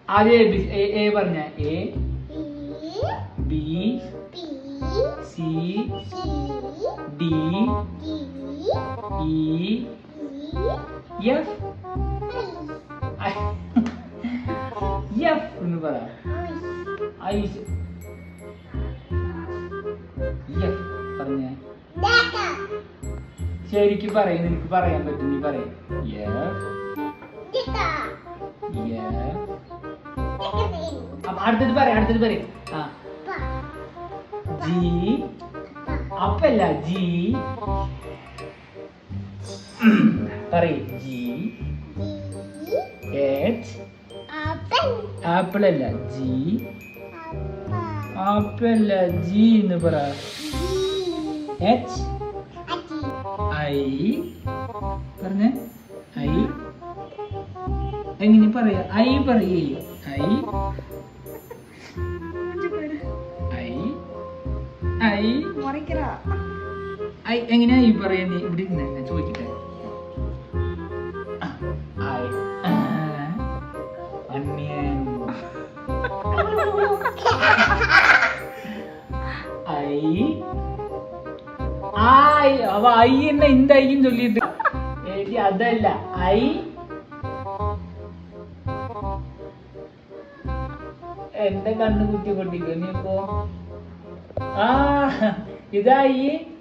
ആദ്യം എ പറഞ്ഞ A B C D E F F എന്ന് പറ ഐസ് എഫ് പറഞ്ഞ ശരിക്കും പറയും നിനക്ക് പറയാൻ പറ്റും നീ പറയും അടുത്തത് പറയും ആ ജി അപ്പല്ല ജി പറയും ജി എച്ച് ആപ്പിൾ അല്ല ജി ആപ്പിളല്ല ജി എന്ന് പറ എച്ച് ഐ പറഞ്ഞ ഐ എങ്ങനെ പറയാ ഐ പറയേ ഐ ഐ ഐ ഐ എങ്ങനെയാ ഈ പറയാ നീ ഇവിടെ ഞാൻ ചോദിക്കട്ടെ ഐ അന്യൻ ഐ ഐ അവ ഐ എന്നെ എന്തായിരിക്കും ചൊല്ലിട്ട് അതല്ല ഐ എന്റെ കണ്ണ് കുത്തി കൊണ്ടിരിക്കും നീ ഇപ്പോ ആ ഇതായി